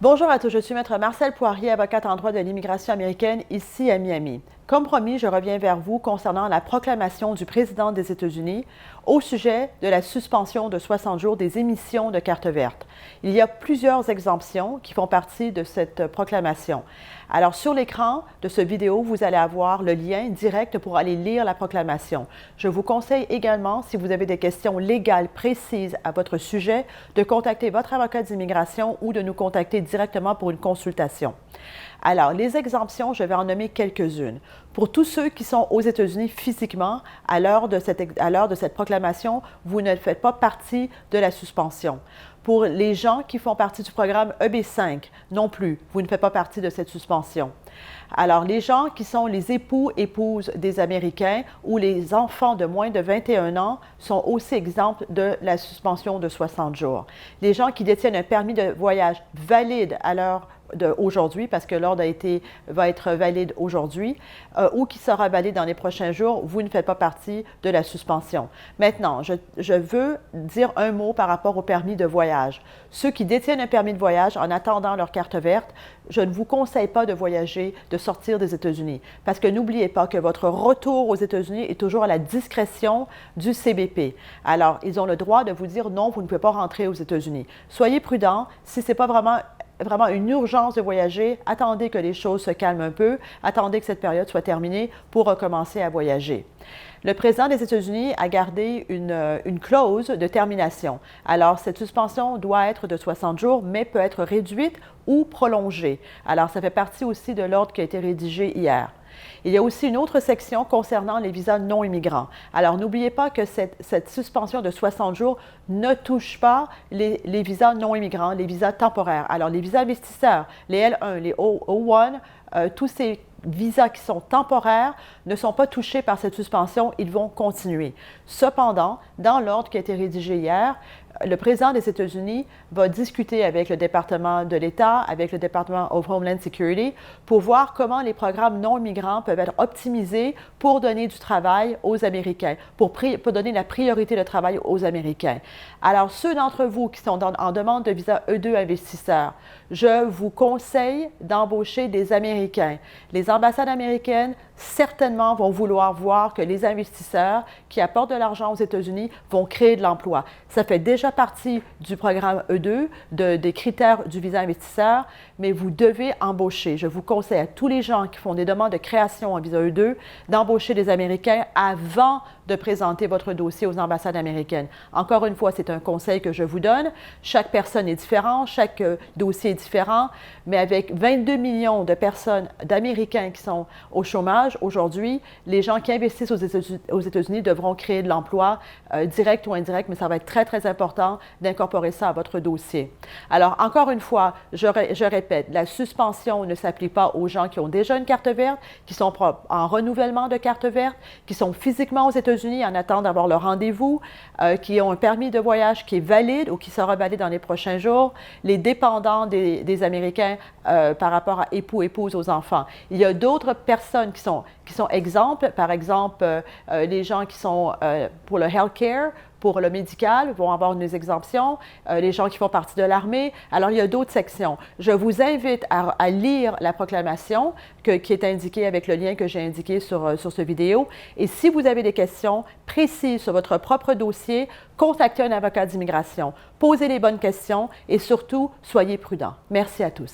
Bonjour à tous, je suis Maître Marcel Poirier, avocate en droit de l'immigration américaine ici à Miami. Comme promis, je reviens vers vous concernant la proclamation du président des États-Unis au sujet de la suspension de 60 jours des émissions de cartes vertes. Il y a plusieurs exemptions qui font partie de cette proclamation. Alors, sur l'écran de cette vidéo, vous allez avoir le lien direct pour aller lire la proclamation. Je vous conseille également, si vous avez des questions légales précises à votre sujet, de contacter votre avocat d'immigration ou de nous contacter directement pour une consultation. Alors, les exemptions, je vais en nommer quelques-unes. Pour tous ceux qui sont aux États-Unis physiquement, à l'heure de cette proclamation, vous ne faites pas partie de la suspension. Pour les gens qui font partie du programme EB5, non plus, vous ne faites pas partie de cette suspension. Alors, les gens qui sont les époux-épouses des Américains ou les enfants de moins de 21 ans sont aussi exempts de la suspension de 60 jours. Les gens qui détiennent un permis de voyage valide à l'heure d'aujourd'hui, parce que l'ordre va être valide aujourd'hui, ou qui sera valide dans les prochains jours, vous ne faites pas partie de la suspension. Maintenant, je veux dire un mot par rapport au permis de voyage. Ceux qui détiennent un permis de voyage en attendant leur carte verte, je ne vous conseille pas de voyager, de sortir des États-Unis, parce que n'oubliez pas que votre retour aux États-Unis est toujours à la discrétion du CBP. Alors, ils ont le droit de vous dire non, vous ne pouvez pas rentrer aux États-Unis. Soyez prudents, si ce n'est pas vraiment une urgence de voyager, attendez que les choses se calment un peu, attendez que cette période soit terminée pour recommencer à voyager. Le président des États-Unis a gardé une clause de termination. Alors, cette suspension doit être de 60 jours, mais peut être réduite ou prolongée. Alors, ça fait partie aussi de l'ordre qui a été rédigé hier. Il y a aussi une autre section concernant les visas non immigrants. Alors, n'oubliez pas que cette suspension de 60 jours ne touche pas les visas non immigrants, les visas temporaires. Alors, les visas investisseurs, les L1, les O1, tous ces visas qui sont temporaires ne sont pas touchés par cette suspension, ils vont continuer. Cependant, dans l'ordre qui a été rédigé hier, le président des États-Unis va discuter avec le département de l'État, avec le département of Homeland Security, pour voir comment les programmes non migrants peuvent être optimisés pour donner du travail aux Américains, pour donner la priorité de travail aux Américains. Alors, ceux d'entre vous qui sont en demande de visa E2 investisseurs, je vous conseille d'embaucher des Américains. Les ambassades américaines, certainement, vont vouloir voir que les investisseurs qui apportent de l'argent aux États-Unis vont créer de l'emploi. Ça fait déjà partie du programme E2, des critères du visa investisseur, mais vous devez embaucher. Je vous conseille à tous les gens qui font des demandes de création en visa E2 d'embaucher des Américains avant de présenter votre dossier aux ambassades américaines. Encore une fois, c'est un conseil que je vous donne. Chaque personne est différente, chaque dossier est différent, mais avec 22 millions de personnes, d'Américains qui sont au chômage aujourd'hui, les gens qui investissent aux États-Unis devront créer de l'emploi direct ou indirect, mais ça va être très, très important d'incorporer ça à votre dossier. Alors, encore une fois, je répète, la suspension ne s'applique pas aux gens qui ont déjà une carte verte, qui sont en renouvellement de carte verte, qui sont physiquement aux États-Unis en attendant d'avoir leur rendez-vous, qui ont un permis de voyage qui est valide ou qui sera valide dans les prochains jours, les dépendants des Américains par rapport à époux-épouses aux enfants. Il y a d'autres personnes qui sont exemples, par exemple, les gens qui sont pour le healthcare, pour le médical, vont avoir une exemption, les gens qui font partie de l'armée. Alors, il y a d'autres sections. Je vous invite à lire la proclamation qui est indiquée avec le lien que j'ai indiqué sur cette vidéo. Et si vous avez des questions précises sur votre propre dossier, contactez un avocat d'immigration. Posez les bonnes questions et surtout, soyez prudents. Merci à tous.